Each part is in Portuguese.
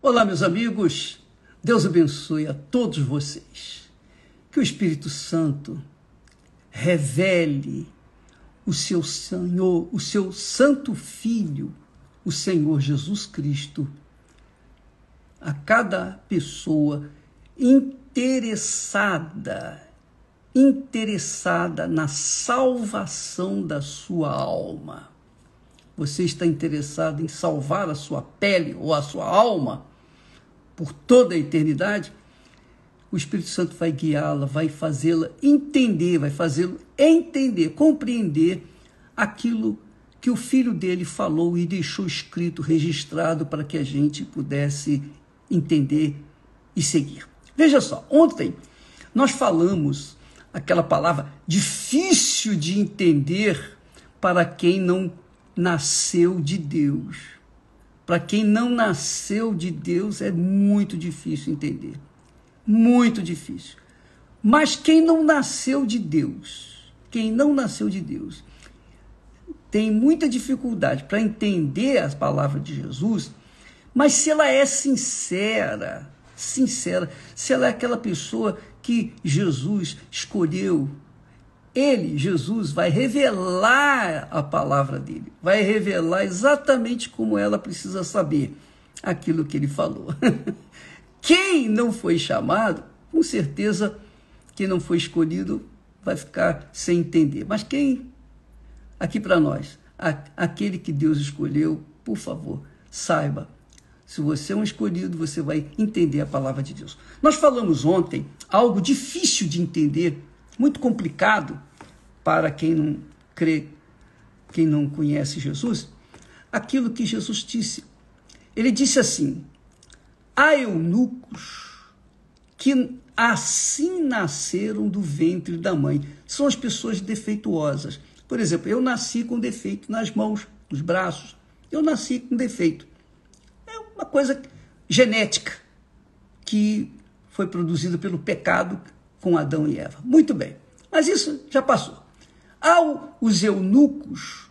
Olá, meus amigos, Deus abençoe a todos vocês. Que o Espírito Santo revele o seu Senhor, o seu Santo Filho, o Senhor Jesus Cristo, a cada pessoa interessada na salvação da sua alma. Você está interessado em salvar a sua pele ou a sua alma por toda a eternidade? O Espírito Santo vai guiá-la, vai fazê-la entender, vai fazê-lo entender, compreender aquilo que o Filho dele falou e deixou escrito, registrado, para que a gente pudesse entender e seguir. Veja só, ontem nós falamos aquela palavra difícil de entender para quem não nasceu de Deus. Para quem não nasceu de Deus é muito difícil entender. Muito difícil. Mas quem não nasceu de Deus, tem muita dificuldade para entender as palavras de Jesus, mas se ela é sincera, se ela é aquela pessoa que Jesus escolheu, Jesus, vai revelar a palavra dele, vai revelar exatamente como ela precisa saber aquilo que ele falou. Quem não foi chamado, com certeza, quem não foi escolhido vai ficar sem entender. Mas quem, aqui para nós, aquele que Deus escolheu, por favor, saiba, se você é um escolhido, você vai entender a palavra de Deus. Nós falamos ontem algo difícil de entender, muito complicado para quem não crê, quem não conhece Jesus, aquilo que Jesus disse. Ele disse assim: há eunucos que assim nasceram do ventre da mãe. São as pessoas defeituosas. Por exemplo, eu nasci com defeito nas mãos, nos braços. Eu nasci com defeito. É uma coisa genética que foi produzida pelo pecado com Adão e Eva. Muito bem, mas isso já passou. Há os eunucos,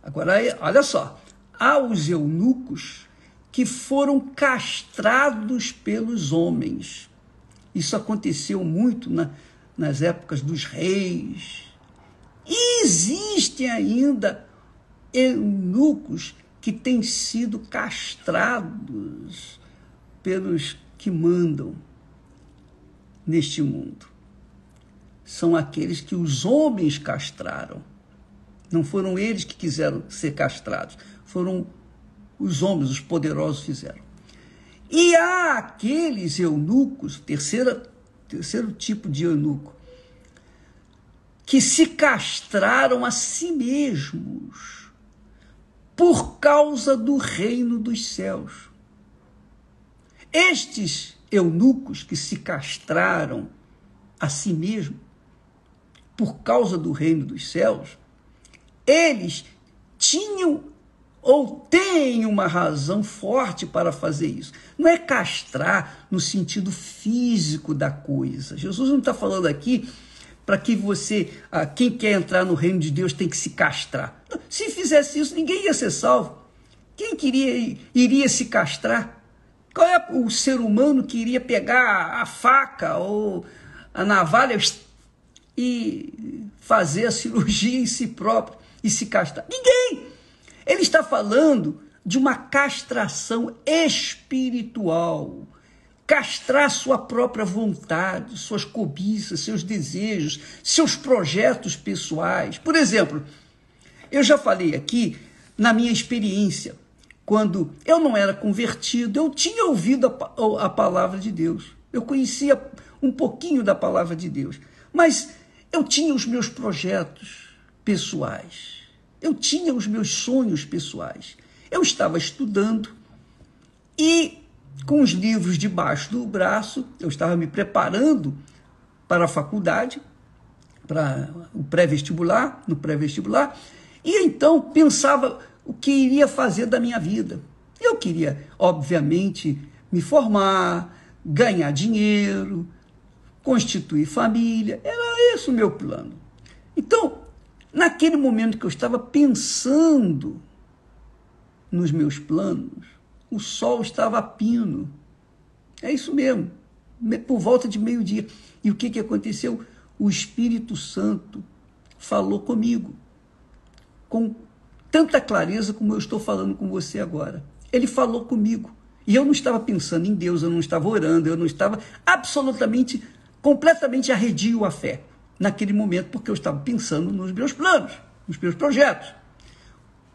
agora olha só, há os eunucos que foram castrados pelos homens. Isso aconteceu muito nas épocas dos reis. E existem ainda eunucos que têm sido castrados pelos que mandam neste mundo. São aqueles que os homens castraram. Não foram eles que quiseram ser castrados, foram os homens, os poderosos fizeram. E há aqueles eunucos, terceiro tipo de eunuco, que se castraram a si mesmos por causa do reino dos céus. Estes eunucos que se castraram a si mesmos por causa do reino dos céus, eles tinham ou têm uma razão forte para fazer isso. Não é castrar no sentido físico da coisa. Jesus não está falando aqui para que você, quem quer entrar no reino de Deus tem que se castrar. Se fizesse isso, ninguém ia ser salvo. Quem iria se castrar? Qual é o ser humano que iria pegar a faca ou a navalha e fazer a cirurgia em si próprio e se castrar? Ninguém! Ele está falando de uma castração espiritual. Castrar sua própria vontade, suas cobiças, seus desejos, seus projetos pessoais. Por exemplo, eu já falei aqui, na minha experiência, quando eu não era convertido, eu tinha ouvido a palavra de Deus. Eu conhecia um pouquinho da palavra de Deus, mas eu tinha os meus projetos pessoais. Eu tinha os meus sonhos pessoais. Eu estava estudando e, com os livros debaixo do braço, eu estava me preparando para a faculdade, para o pré-vestibular, e então pensava o que iria fazer da minha vida. Eu queria, obviamente, me formar, ganhar dinheiro, constituir família. Era esse o meu plano. Então, naquele momento que eu estava pensando nos meus planos, o sol estava a pino. É isso mesmo, por volta de meio-dia. E o que aconteceu? O Espírito Santo falou comigo, com tanta clareza como eu estou falando com você agora. Ele falou comigo. E eu não estava pensando em Deus, eu não estava orando, eu não estava absolutamente, completamente arredio à fé naquele momento, porque eu estava pensando nos meus planos, nos meus projetos.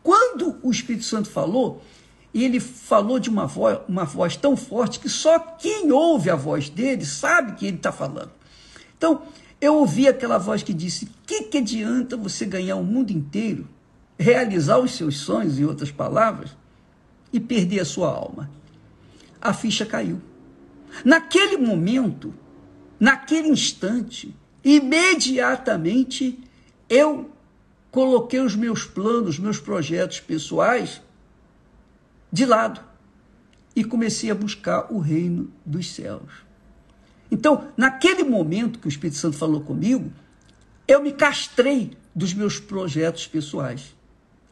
Quando o Espírito Santo falou, ele falou de uma voz tão forte que só quem ouve a voz dele sabe que ele está falando. Então, eu ouvi aquela voz que disse: que adianta você ganhar o mundo inteiro, realizar os seus sonhos, em outras palavras, e perder a sua alma? A ficha caiu. Naquele momento, naquele instante, imediatamente, eu coloquei os meus planos, meus projetos pessoais de lado e comecei a buscar o reino dos céus. Então, naquele momento que o Espírito Santo falou comigo, eu me castrei dos meus projetos pessoais.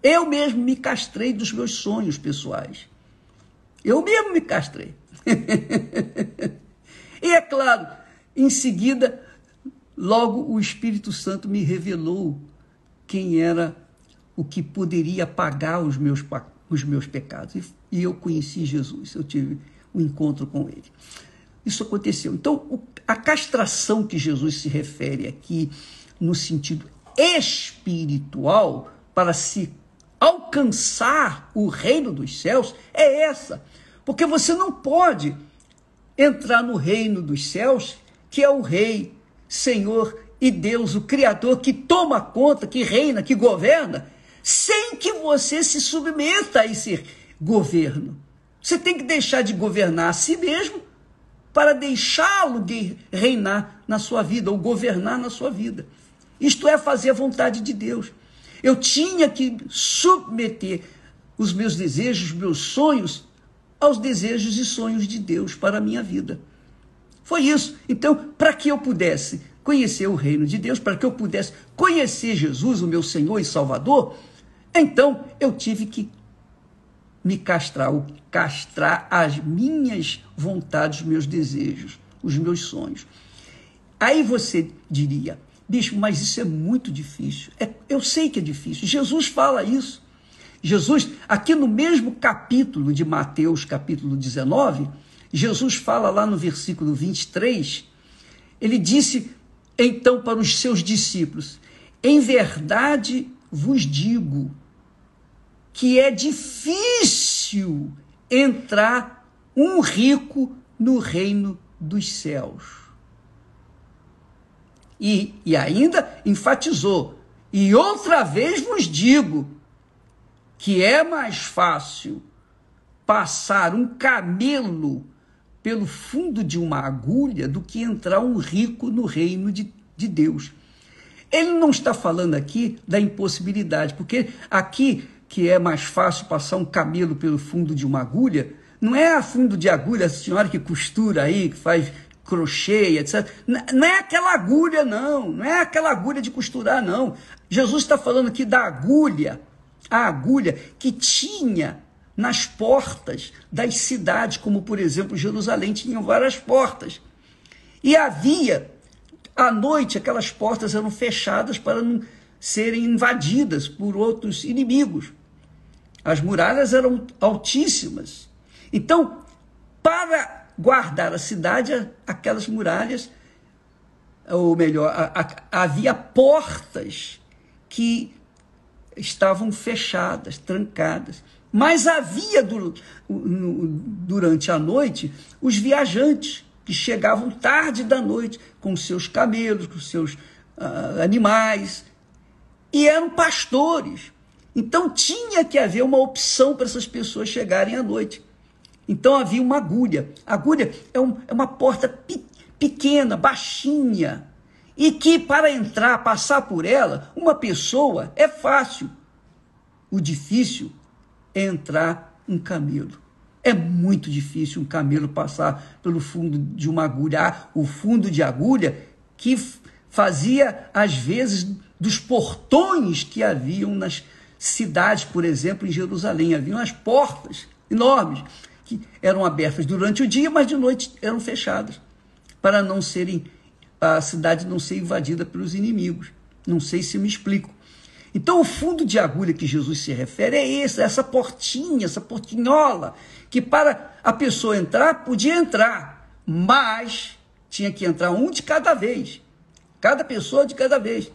Eu mesmo me castrei dos meus sonhos pessoais. Eu mesmo me castrei. E é claro, em seguida, logo o Espírito Santo me revelou quem era o que poderia pagar os meus pecados. E eu conheci Jesus, eu tive um encontro com ele. Isso aconteceu. Então, a castração que Jesus se refere aqui, no sentido espiritual, para se alcançar o reino dos céus, é essa. Porque você não pode entrar no reino dos céus, que é o Rei, Senhor e Deus, o Criador, que toma conta, que reina, que governa, sem que você se submeta a esse governo. Você tem que deixar de governar a si mesmo para deixá-lo reinar na sua vida, ou governar na sua vida. Isto é fazer a vontade de Deus. Eu tinha que submeter os meus desejos, meus sonhos, aos desejos e sonhos de Deus para a minha vida. Foi isso. Então, para que eu pudesse conhecer o reino de Deus, para que eu pudesse conhecer Jesus, o meu Senhor e Salvador, então eu tive que me castrar, ou castrar as minhas vontades, os meus desejos, os meus sonhos. Aí você diria: bispo, mas isso é muito difícil. Eu sei que é difícil. Jesus fala isso. Jesus, aqui no mesmo capítulo de Mateus, capítulo 19, Jesus fala lá no versículo 23, ele disse então para os seus discípulos: em verdade vos digo que é difícil entrar um rico no reino dos céus. E ainda enfatizou: e outra vez vos digo que é mais fácil passar um camelo pelo fundo de uma agulha do que entrar um rico no reino de Deus. Ele não está falando aqui da impossibilidade, porque aqui que é mais fácil passar um camelo pelo fundo de uma agulha, não é a fundo de agulha, a senhora que costura aí, que faz crochê, etc. Não é aquela agulha, não é aquela agulha de costurar, não. Jesus está falando aqui da agulha, a agulha que tinha nas portas das cidades, como por exemplo Jerusalém, tinham várias portas. E havia, à noite, aquelas portas eram fechadas para não serem invadidas por outros inimigos. As muralhas eram altíssimas. Então, para guardar a cidade, aquelas muralhas, ou melhor, havia portas que estavam fechadas, trancadas. Mas havia, durante a noite, os viajantes que chegavam tarde da noite com seus camelos, com seus animais, e eram pastores. Então tinha que haver uma opção para essas pessoas chegarem à noite. Então havia uma agulha. A agulha é uma porta pequena, baixinha, e que para entrar, passar por ela, uma pessoa é fácil. O difícil é entrar um camelo. É muito difícil um camelo passar pelo fundo de uma agulha. O fundo de agulha que fazia, às vezes, dos portões que haviam nas cidades, por exemplo, em Jerusalém. Haviam as portas enormes. que eram abertas durante o dia, mas de noite eram fechadas, para não serem, a cidade não ser invadida pelos inimigos. Não sei se me explico. Então, o fundo de agulha que Jesus se refere é esse, essa portinha, essa portinhola, que para a pessoa entrar, podia entrar, mas tinha que entrar um de cada vez, cada pessoa de cada vez.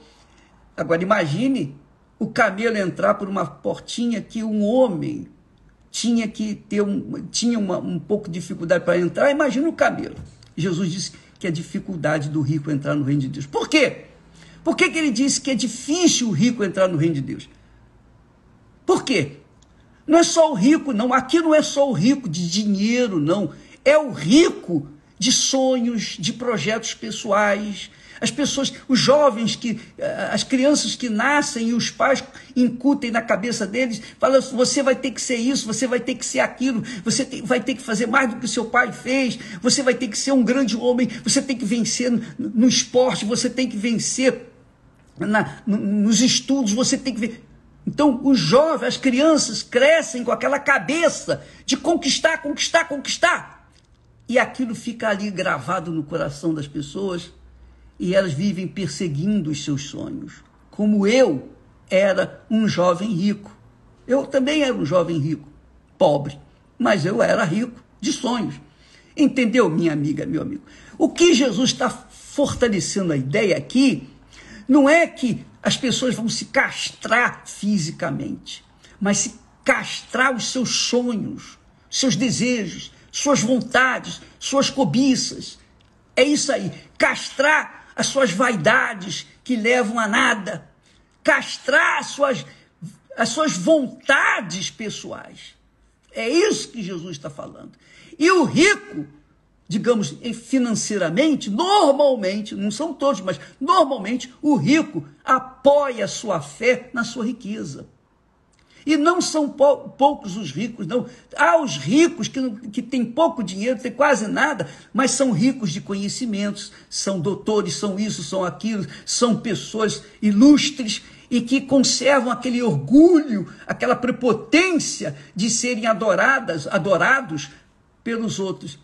Agora, imagine o camelo entrar por uma portinha que um homem tinha que ter um pouco de dificuldade para entrar. Imagina o camelo. Jesus disse que é a dificuldade do rico entrar no reino de Deus. Por quê? Por que ele disse que é difícil o rico entrar no reino de Deus? Por quê? Não é só o rico, não. Aqui não é só o rico de dinheiro, não. É o rico de sonhos, de projetos pessoais. As pessoas, os jovens, as crianças que nascem e os pais incutem na cabeça deles, falam, você vai ter que ser isso, você vai ter que ser aquilo, vai ter que fazer mais do que o seu pai fez, você vai ter que ser um grande homem, você tem que vencer no esporte, você tem que vencer nos estudos, você tem que ver. Então, os jovens, as crianças crescem com aquela cabeça de conquistar, conquistar, conquistar. E aquilo fica ali gravado no coração das pessoas e elas vivem perseguindo os seus sonhos. Como eu era um jovem rico. Eu também era um jovem rico, pobre, mas eu era rico de sonhos. Entendeu, minha amiga, meu amigo? O que Jesus está fortalecendo a ideia aqui não é que as pessoas vão se castrar fisicamente, mas se castrar os seus sonhos, seus desejos, suas vontades, suas cobiças. É isso aí, castrar as suas vaidades que levam a nada, castrar as suas vontades pessoais. É isso que Jesus está falando. E o rico, digamos, financeiramente, normalmente, não são todos, mas normalmente o rico apoia a sua fé na sua riqueza. E não são poucos os ricos, não. Há os ricos que têm pouco dinheiro, têm quase nada, mas são ricos de conhecimentos, são doutores, são isso, são aquilo, são pessoas ilustres e que conservam aquele orgulho, aquela prepotência de serem adorados pelos outros.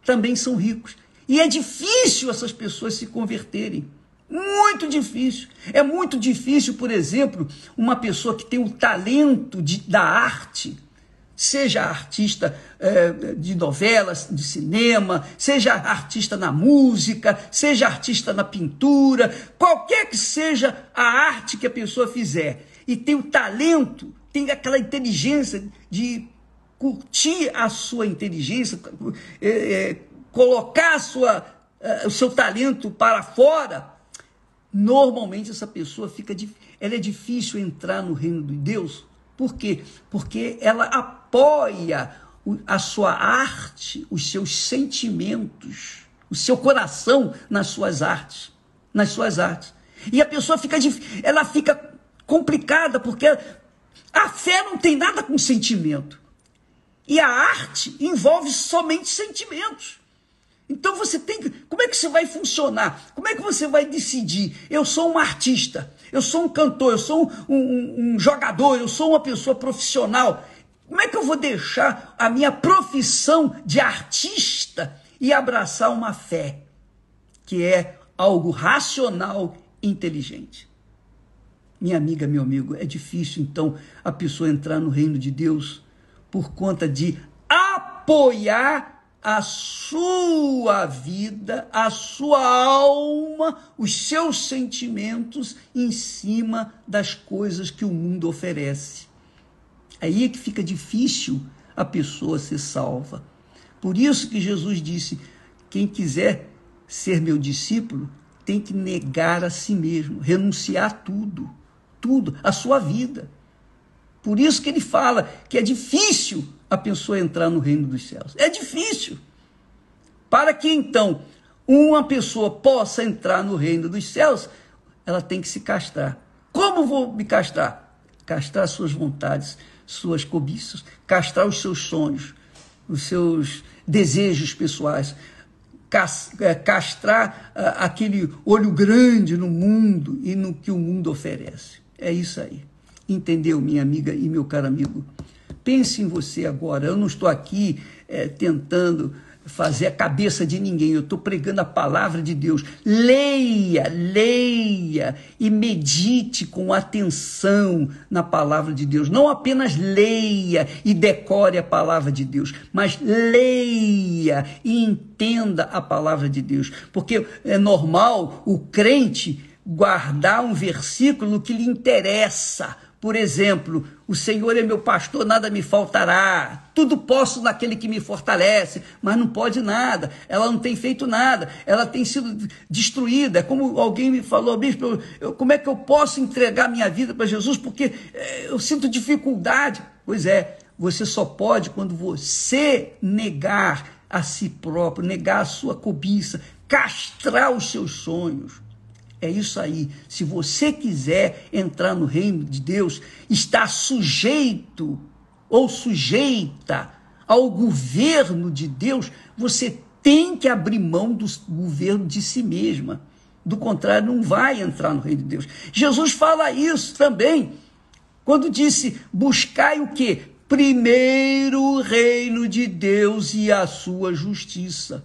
Também são ricos. E é difícil essas pessoas se converterem. Muito difícil. É muito difícil, por exemplo, uma pessoa que tem o talento da arte, seja artista de novelas, de cinema, seja artista na música, seja artista na pintura, qualquer que seja a arte que a pessoa fizer, e tem o talento, tem aquela inteligência de curtir a sua inteligência, colocar o seu talento para fora. Normalmente essa pessoa ela é difícil entrar no reino de Deus. Por quê? Porque ela apoia a sua arte, os seus sentimentos, o seu coração nas suas artes. E a pessoa ela fica complicada, porque a fé não tem nada com sentimento. E a arte envolve somente sentimentos. Então como é que você vai funcionar? Como é que você vai decidir? Eu sou um artista, eu sou um cantor, eu sou um jogador, eu sou uma pessoa profissional. Como é que eu vou deixar a minha profissão de artista e abraçar uma fé que é algo racional e inteligente? Minha amiga, meu amigo, é difícil então a pessoa entrar no reino de Deus por conta de apoiar a sua vida, a sua alma, os seus sentimentos em cima das coisas que o mundo oferece. Aí é que fica difícil a pessoa ser salva. Por isso que Jesus disse, quem quiser ser meu discípulo tem que negar a si mesmo, renunciar tudo, a sua vida. Por isso que ele fala que é difícil a pessoa entrar no reino dos céus. É difícil. Para que então uma pessoa possa entrar no reino dos céus, ela tem que se castrar. Como vou me castrar? Castrar suas vontades, suas cobiças, castrar os seus sonhos, os seus desejos pessoais, castrar aquele olho grande no mundo e no que o mundo oferece. É isso aí. Entendeu, minha amiga e meu caro amigo? pense em você agora. Eu não estou aqui tentando fazer a cabeça de ninguém, eu estou pregando a palavra de Deus. Leia e medite com atenção na palavra de Deus. Não apenas leia e decore a palavra de Deus, mas leia e entenda a palavra de Deus, porque é normal o crente guardar um versículo que lhe interessa. Por exemplo, o Senhor é meu pastor, nada me faltará. Tudo posso naquele que me fortalece, mas não pode nada. Ela não tem feito nada. Ela tem sido destruída. É como alguém me falou, bispo, como é que eu posso entregar minha vida para Jesus? Porque eu sinto dificuldade. Pois é, você só pode quando você negar a si próprio, negar a sua cobiça, castrar os seus sonhos. É isso aí. Se você quiser entrar no reino de Deus, está sujeito ou sujeita ao governo de Deus, você tem que abrir mão do governo de si mesma. Do contrário, não vai entrar no reino de Deus. Jesus fala isso também, quando disse, buscai o quê? Primeiro o reino de Deus e a sua justiça.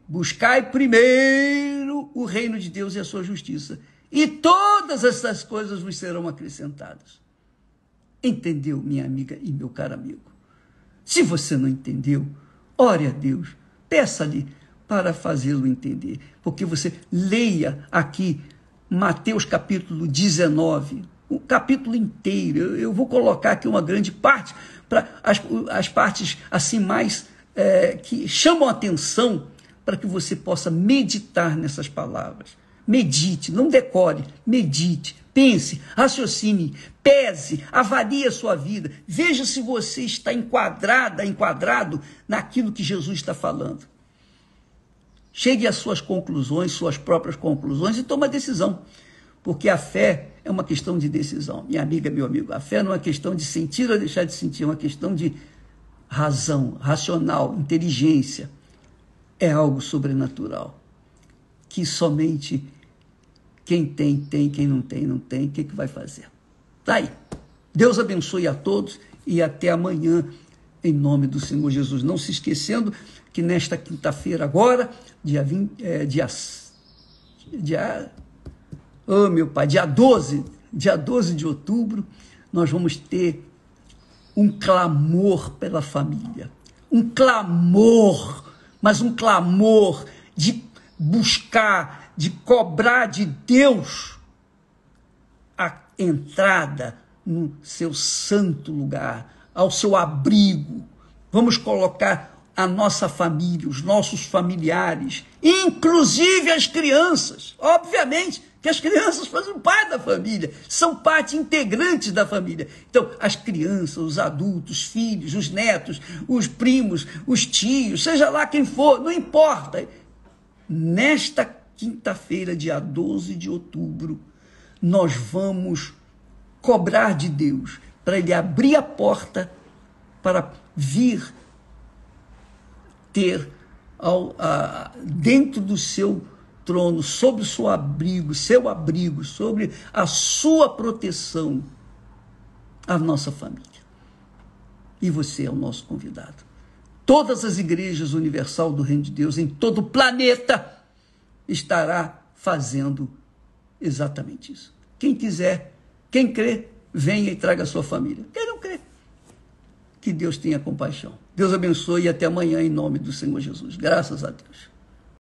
Buscai primeiro o reino de Deus e a sua justiça. E todas essas coisas vos serão acrescentadas. Entendeu, minha amiga e meu caro amigo? Se você não entendeu, ore a Deus, peça-lhe para fazê-lo entender. Porque você leia aqui Mateus capítulo 19, o capítulo inteiro. Eu vou colocar aqui uma grande parte, para as partes assim mais que chamam a atenção, para que você possa meditar nessas palavras. Medite, não decore, medite, pense, raciocine, pese, avalie a sua vida, veja se você está enquadrado naquilo que Jesus está falando. Chegue às suas conclusões, suas próprias conclusões, e tome a decisão, porque a fé é uma questão de decisão. Minha amiga, meu amigo, a fé não é uma questão de sentir ou deixar de sentir, é uma questão de razão, racional, inteligência. É algo sobrenatural, que somente quem tem, quem não tem, não tem. O que vai fazer? Tá aí. Deus abençoe a todos e até amanhã, em nome do Senhor Jesus. Não se esquecendo que nesta quinta-feira agora, dia 12 de outubro, nós vamos ter um clamor pela família. Um clamor, mas um clamor de buscar, de cobrar de Deus a entrada no seu santo lugar, ao seu abrigo. Vamos colocar a nossa família, os nossos familiares, inclusive as crianças, obviamente, que as crianças fazem parte da família, são parte integrante da família. Então, as crianças, os adultos, os filhos, os netos, os primos, os tios, seja lá quem for, não importa. Nesta quinta-feira, dia 12 de outubro, nós vamos cobrar de Deus para Ele abrir a porta para vir ter dentro do seu trono, sob o seu abrigo, sobre a sua proteção, a nossa família. E você é o nosso convidado. Todas as igrejas universal do Reino de Deus, em todo o planeta, estará fazendo exatamente isso. Quem quiser, quem crê, venha e traga a sua família. Quem não crê, que Deus tenha compaixão. Deus abençoe e até amanhã, em nome do Senhor Jesus. Graças a Deus.